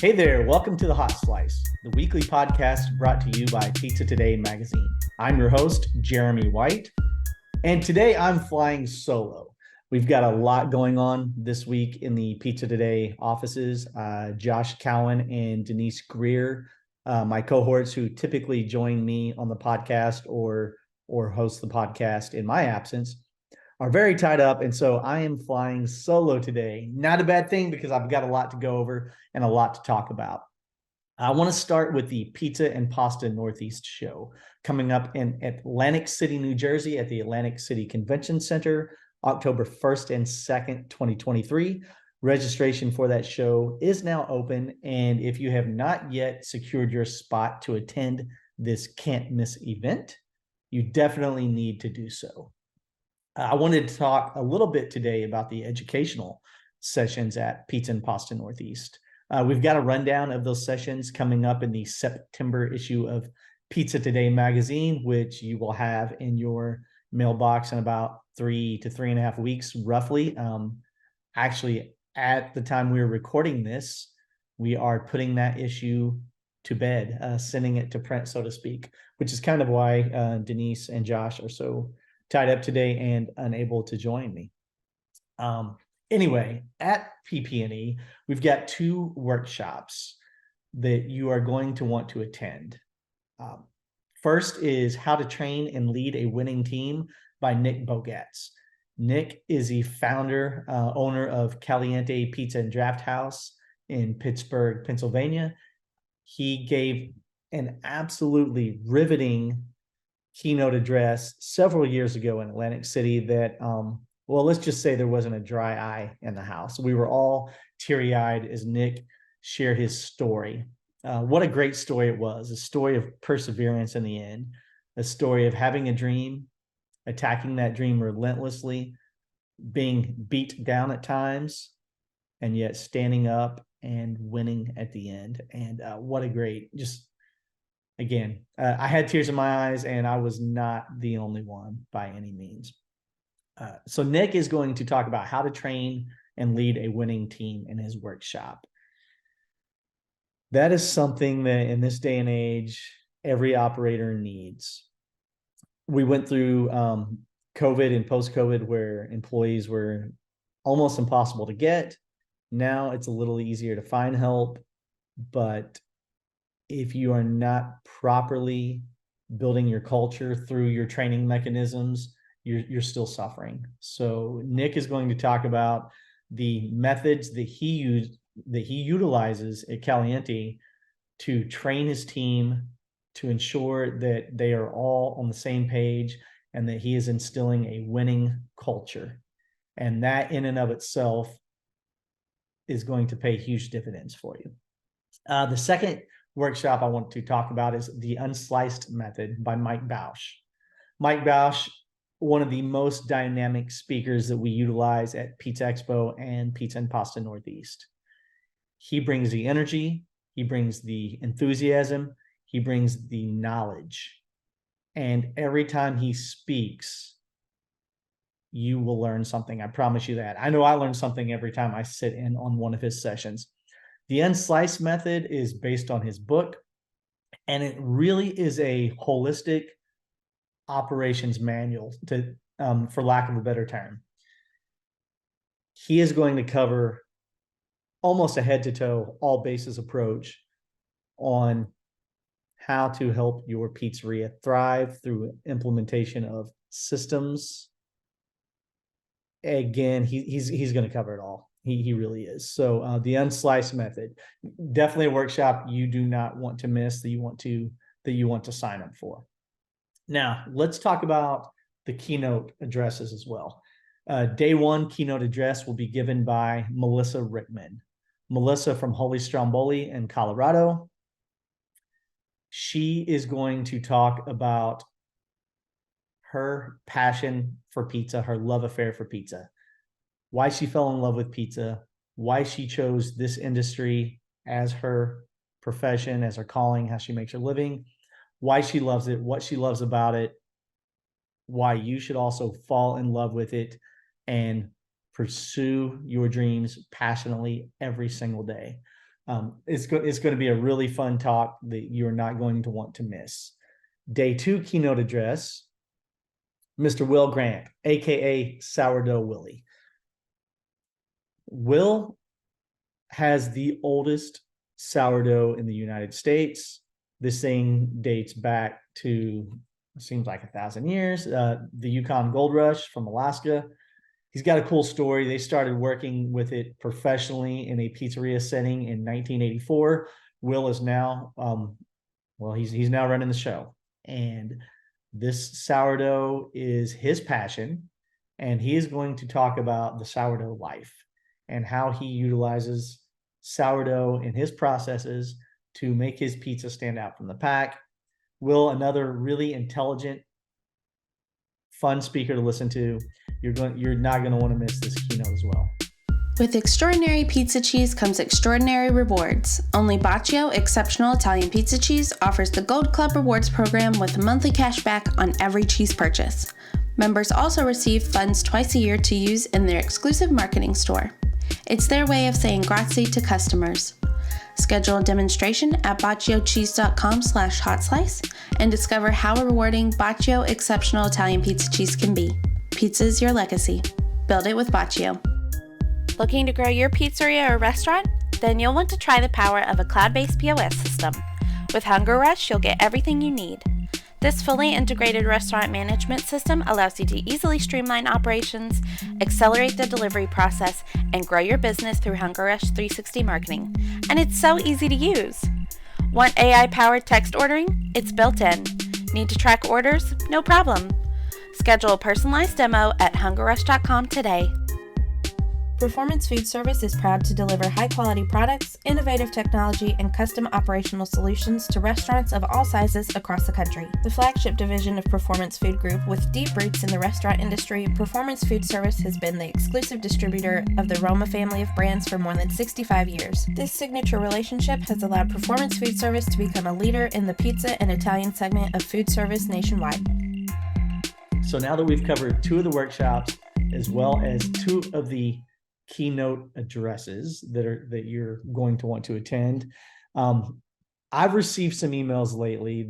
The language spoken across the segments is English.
Hey there, welcome to the Hot Slice, the weekly podcast brought to you by Pizza Today magazine. I'm your host, Jeremy White, and today I'm flying solo. We've got a lot going on this week in the Pizza Today offices. Josh Cowan and Denise Greer, my cohorts who typically join me on the podcast or host the podcast in my absence, are very tied up. And so I am flying solo today. Not a bad thing because I've got a lot to go over and a lot to talk about. I want to start with the Pizza and Pasta Northeast show coming up in Atlantic City, New Jersey at the Atlantic City Convention Center, October 1st and 2nd, 2023. Registration for that show is now open. And if you have not yet secured your spot to attend this can't miss event, you definitely need to do so. I wanted to talk a little bit today about the educational sessions at Pizza and Pasta Northeast. We've got a rundown of those sessions coming up in the September issue of Pizza Today magazine, which you will have in your mailbox in about 3 to 3.5 weeks, roughly. Actually, at the time we were recording this, we are putting that issue to bed, sending it to print, so to speak, which is kind of why Denise and Josh are so tied up today and unable to join me. Anyway, at PP&E, we've got 2 workshops that you are going to want to attend. First is How to Train and Lead a Winning Team by Nick Bogatz. Nick is the founder, owner of Caliente Pizza and Draft House in Pittsburgh, Pennsylvania. He gave an absolutely riveting keynote address several years ago in Atlantic City that, well, let's just say there wasn't a dry eye in the house. We were all teary-eyed as Nick shared his story. What a great story it was, a story of perseverance in the end, a story of having a dream, attacking that dream relentlessly, being beat down at times, and yet standing up and winning at the end. And what a great, just again, I had tears in my eyes, and I was not the only one by any means. So Nick is going to talk about how to train and lead a winning team in his workshop. That is something that in this day and age, every operator needs. We went through COVID and post-COVID where employees were almost impossible to get. Now it's a little easier to find help, but if you are not properly building your culture through your training mechanisms, you're still suffering. So Nick is going to talk about the methods that he utilizes at Caliente to train his team, to ensure that they are all on the same page and that he is instilling a winning culture. And that in and of itself is going to pay huge dividends for you. The second workshop I want to talk about is the Unsliced Method by Mike Bausch. Mike Bausch, one of the most dynamic speakers that we utilize at Pizza Expo and Pizza and Pasta Northeast. He brings the energy, he brings the enthusiasm, he brings the knowledge. And every time he speaks, you will learn something. I promise you that. I know I learn something every time I sit in on one of his sessions. The Unsliced Method is based on his book, and it really is a holistic operations manual, for lack of a better term. He is going to cover almost a head-to-toe, all-bases approach on how to help your pizzeria thrive through implementation of systems. Again, he's going to cover it all. He really is. So the Unsliced Method, definitely a workshop you do not want to miss, that you want to sign up for. Now, let's talk about the keynote addresses as well. Day 1 keynote address will be given by Melissa Rickman. Melissa from Holy Stromboli in Colorado. She is going to talk about her passion for pizza, her love affair for pizza, why she fell in love with pizza, why she chose this industry as her profession, as her calling, how she makes her living, why she loves it, what she loves about it, why you should also fall in love with it and pursue your dreams passionately every single day. It's going to be a really fun talk that you're not going to want to miss. Day 2 keynote address, Mr. Will Grant, aka Sourdough Willie. Will has the oldest sourdough in the United States. This thing dates back to, seems like 1,000 years, the Yukon Gold Rush from Alaska. He's got a cool story. They started working with it professionally in a pizzeria setting in 1984. Will is now, he's now running the show. And this sourdough is his passion. And he is going to talk about the sourdough life and how he utilizes sourdough in his processes to make his pizza stand out from the pack. Will, another really intelligent, fun speaker to listen to. You're not going to want to miss this keynote as well. With extraordinary pizza cheese comes extraordinary rewards. Only Bacio Exceptional Italian Pizza Cheese offers the Gold Club Rewards program with monthly cash back on every cheese purchase. Members also receive funds twice a year to use in their exclusive marketing store. It's their way of saying grazie to customers. Schedule a demonstration at baciocheese.com/hotslice and discover how rewarding Bacio Exceptional Italian Pizza Cheese can be. Pizza is your legacy. Build it with Bacio. Looking to grow your pizzeria or restaurant? Then you'll want to try the power of a cloud-based POS system. With Hunger Rush, you'll get everything you need. This fully integrated restaurant management system allows you to easily streamline operations, accelerate the delivery process, and grow your business through Hunger Rush 360 marketing. And it's so easy to use. Want AI-powered text ordering? It's built in. Need to track orders? No problem. Schedule a personalized demo at hungerrush.com today. Performance Food Service is proud to deliver high-quality products, innovative technology, and custom operational solutions to restaurants of all sizes across the country. The flagship division of Performance Food Group, with deep roots in the restaurant industry, Performance Food Service has been the exclusive distributor of the Roma family of brands for more than 65 years. This signature relationship has allowed Performance Food Service to become a leader in the pizza and Italian segment of food service nationwide. So now that we've covered 2 of the workshops, as well as 2 of the keynote addresses that you're going to want to attend, I've received some emails lately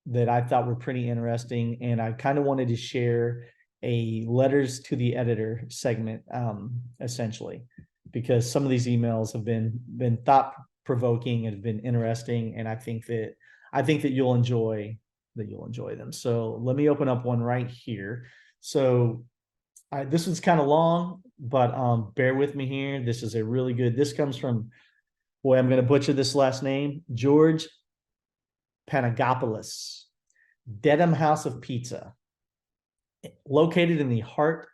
that I thought were pretty interesting, and I kind of wanted to share a letters to the editor segment, essentially, because some of these emails have been thought provoking and have been interesting, and I think that you'll enjoy them. So let me open up one right here. So this one's kind of long, but bear with me here. This is a really good, this comes from, boy, I'm going to butcher this last name, George Panagopoulos, Dedham House of Pizza, located in the heart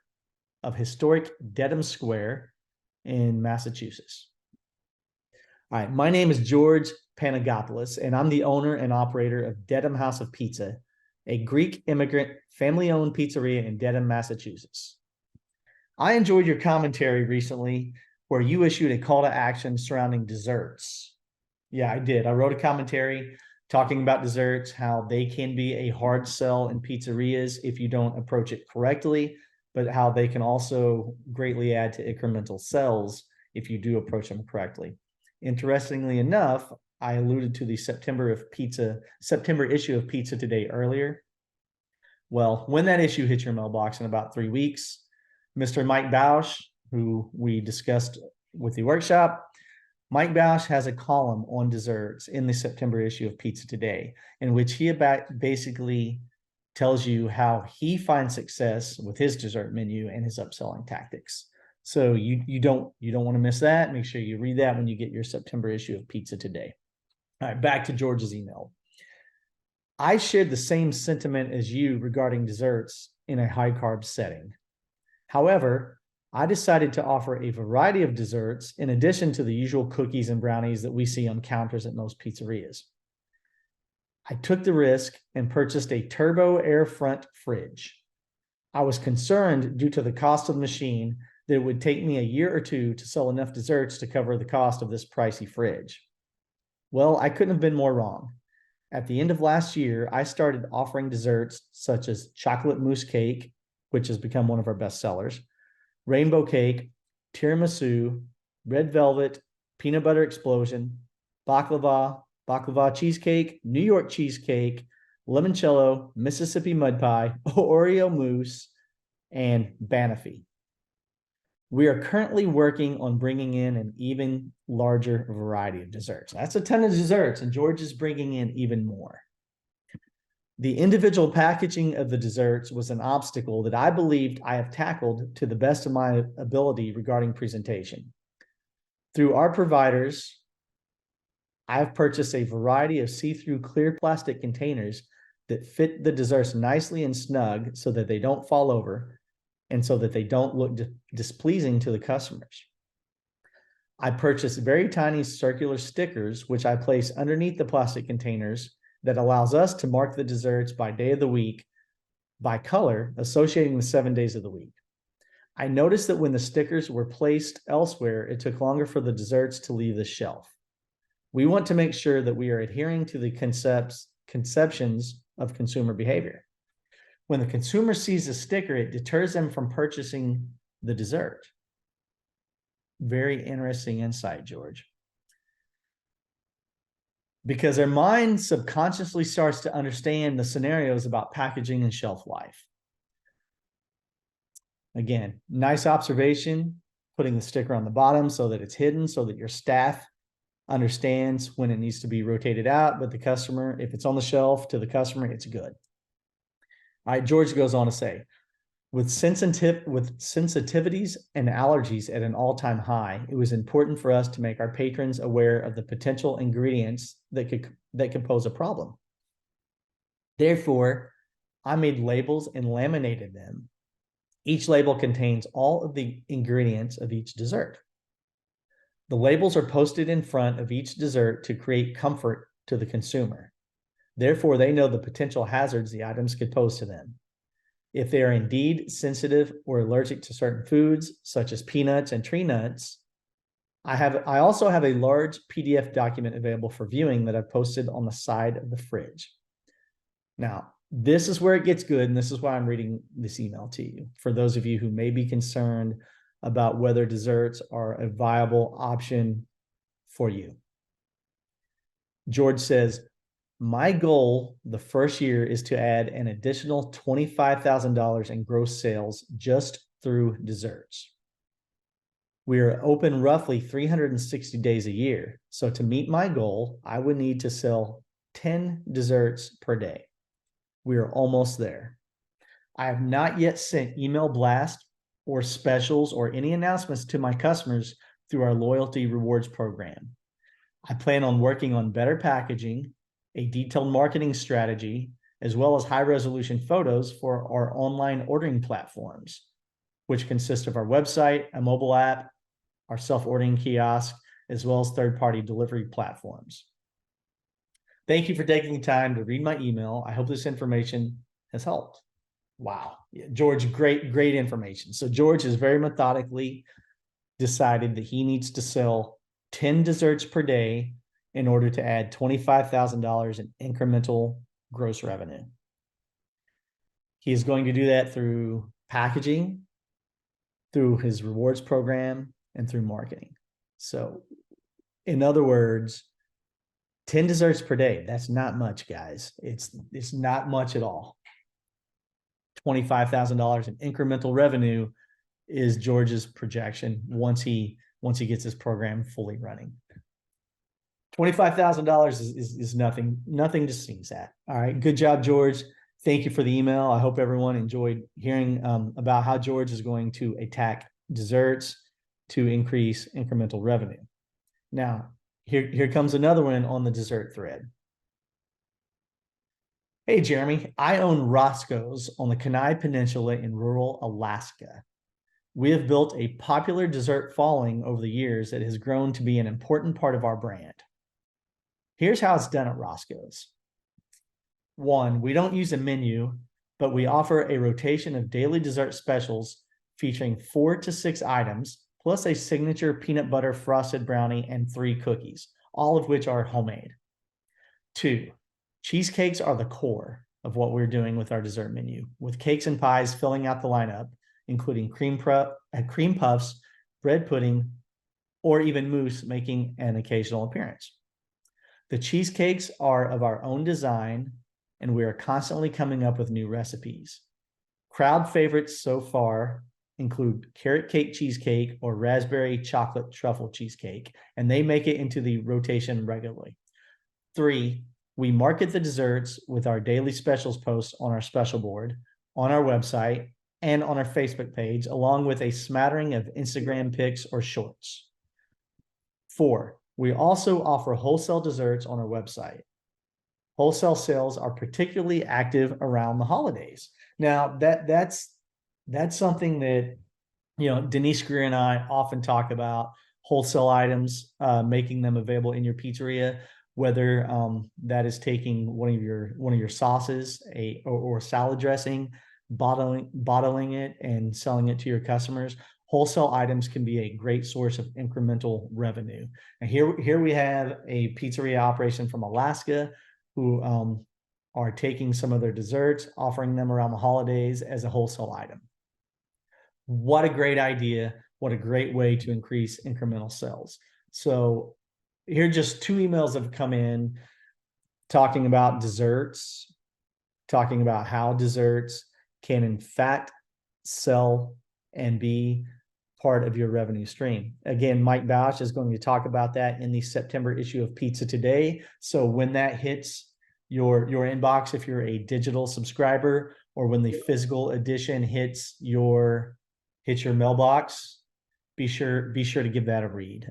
of historic Dedham Square in Massachusetts. All right, my name is George Panagopoulos, and I'm the owner and operator of Dedham House of Pizza, a Greek immigrant family-owned pizzeria in Dedham, Massachusetts. I enjoyed your commentary recently where you issued a call to action surrounding desserts. Yeah, I did. I wrote a commentary talking about desserts, how they can be a hard sell in pizzerias if you don't approach it correctly, but how they can also greatly add to incremental sales if you do approach them correctly. Interestingly enough, I alluded to the September issue of Pizza Today earlier. Well, when that issue hits your mailbox in about 3 weeks, Mr. Mike Bausch, who we discussed with the workshop, Mike Bausch has a column on desserts in the September issue of Pizza Today, in which he basically tells you how he finds success with his dessert menu and his upselling tactics. So you don't want to miss that. Make sure you read that when you get your September issue of Pizza Today. All right, back to George's email. I shared the same sentiment as you regarding desserts in a high carb setting. However, I decided to offer a variety of desserts in addition to the usual cookies and brownies that we see on counters at most pizzerias. I took the risk and purchased a turbo air front fridge. I was concerned due to the cost of the machine that it would take me a year or 2 to sell enough desserts to cover the cost of this pricey fridge. Well, I couldn't have been more wrong. At the end of last year, I started offering desserts such as chocolate mousse cake, which has become one of our best sellers, rainbow cake, tiramisu, red velvet, peanut butter explosion, baklava cheesecake, New York cheesecake, limoncello, Mississippi mud pie, Oreo mousse, and banoffee. We are currently working on bringing in an even larger variety of desserts. That's a ton of desserts, and George is bringing in even more. The individual packaging of the desserts was an obstacle that I believed I have tackled to the best of my ability regarding presentation. Through our providers, I have purchased a variety of see-through clear plastic containers that fit the desserts nicely and snug so that they don't fall over and so that they don't look displeasing to the customers. I purchased very tiny circular stickers, which I place underneath the plastic containers that allows us to mark the desserts by day of the week by color, associating the 7 days of the week. I noticed that when the stickers were placed elsewhere, it took longer for the desserts to leave the shelf. We want to make sure that we are adhering to the conceptions of consumer behavior. When the consumer sees a sticker, it deters them from purchasing the dessert. Very interesting insight, George. Because their mind subconsciously starts to understand the scenarios about packaging and shelf life. Again, nice observation, putting the sticker on the bottom so that it's hidden, so that your staff understands when it needs to be rotated out, but the customer, if it's on the shelf to the customer, it's good. All right, George goes on to say, with sensitivities and allergies at an all-time high, it was important for us to make our patrons aware of the potential ingredients that could pose a problem. Therefore, I made labels and laminated them. Each label contains all of the ingredients of each dessert. The labels are posted in front of each dessert to create comfort to the consumer. Therefore, they know the potential hazards the items could pose to them. If they are indeed sensitive or allergic to certain foods, such as peanuts and tree nuts, I also have a large PDF document available for viewing that I've posted on the side of the fridge. Now, this is where it gets good, and this is why I'm reading this email to you. For those of you who may be concerned about whether desserts are a viable option for you. George says, my goal the first year is to add an additional $25,000 in gross sales just through desserts. We are open roughly 360 days a year. So to meet my goal, I would need to sell 10 desserts per day. We are almost there. I have not yet sent email blasts or specials or any announcements to my customers through our loyalty rewards program. I plan on working on better packaging, a detailed marketing strategy, as well as high-resolution photos for our online ordering platforms, which consist of our website, a mobile app, our self-ordering kiosk, as well as third-party delivery platforms. Thank you for taking the time to read my email. I hope this information has helped. Wow. Yeah, George, great information. So George has very methodically decided that he needs to sell 10 desserts per day in order to add $25,000 in incremental gross revenue. He is going to do that through packaging, through his rewards program, and through marketing. So in other words, 10 desserts per day, that's not much, guys. It's not much at all. $25,000 in incremental revenue is George's projection once he gets his program fully running. $25,000 is nothing to sneeze at. All right, good job, George. Thank you for the email. I hope everyone enjoyed hearing about how George is going to attack desserts to increase incremental revenue. Now, here comes another one on the dessert thread. Hey, Jeremy, I own Roscoe's on the Kenai Peninsula in rural Alaska. We have built a popular dessert following over the years that has grown to be an important part of our brand. Here's how it's done at Roscoe's. 1, we don't use a menu, but we offer a rotation of daily dessert specials featuring 4 to 6 items, plus a signature peanut butter frosted brownie and 3 cookies, all of which are homemade. 2, cheesecakes are the core of what we're doing with our dessert menu, with cakes and pies filling out the lineup, including cream puffs, bread pudding, or even mousse making an occasional appearance. The cheesecakes are of our own design, and we are constantly coming up with new recipes. Crowd favorites so far include carrot cake cheesecake or raspberry chocolate truffle cheesecake, and they make it into the rotation regularly. 3, we market the desserts with our daily specials posts on our special board, on our website, and on our Facebook page, along with a smattering of Instagram pics or shorts. 4, we also offer wholesale desserts on our website. Wholesale sales are particularly active around the holidays. Now, that's something that, Denise Greer and I often talk about, wholesale items, making them available in your pizzeria, whether that is taking one of your sauces, or salad dressing, bottling it and selling it to your customers. Wholesale items can be a great source of incremental revenue. And here we have a pizzeria operation from Alaska who are taking some of their desserts, offering them around the holidays as a wholesale item. What a great idea. What a great way to increase incremental sales. So here are just 2 emails that have come in talking about desserts, talking about how desserts can in fact sell and be part of your revenue stream. Again, Mike Bausch is going to talk about that in the September issue of Pizza Today. So when that hits your inbox, if you're a digital subscriber, or when the physical edition hits your mailbox, be sure to give that a read.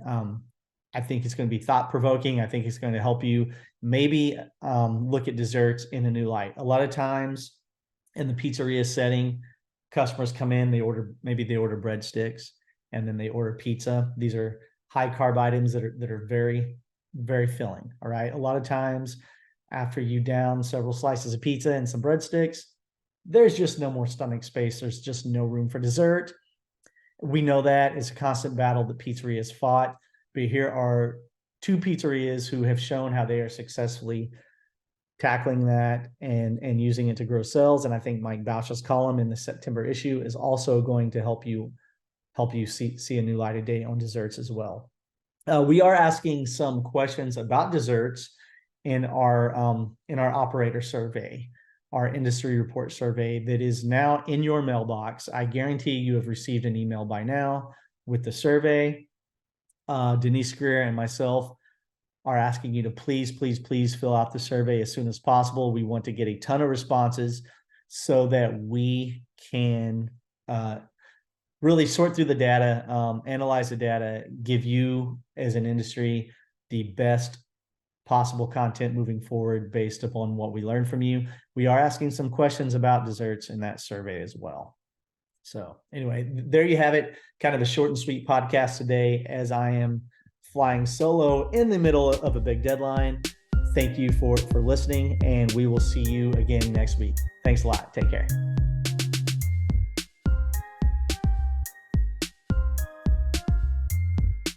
I think it's going to be thought-provoking. I think it's going to help you maybe look at desserts in a new light. A lot of times in the pizzeria setting, customers come in, they order breadsticks, and then they order pizza. These are high carb items that are very, very filling. All right. A lot of times after you down several slices of pizza and some breadsticks, there's just no more stomach space. There's just no room for dessert. We know that it's a constant battle that pizzerias fought, but here are 2 pizzerias who have shown how they are successfully tackling that and using it to grow sales. And I think Mike Bausch's column in the September issue is also going to help you see a new light of day on desserts as well. We are asking some questions about desserts in our operator survey, our industry report survey that is now in your mailbox. I guarantee you have received an email by now with the survey. Denise Greer and myself are asking you to please fill out the survey as soon as possible. We want to get a ton of responses so that we can really sort through the data, analyze the data, give you as an industry the best possible content moving forward based upon what we learned from you. We are asking some questions about desserts in that survey as well. So anyway, there you have it. Kind of a short and sweet podcast today, as I am flying solo in the middle of a big deadline. Thank you for listening, and we will see you again next week. Thanks a lot. Take care.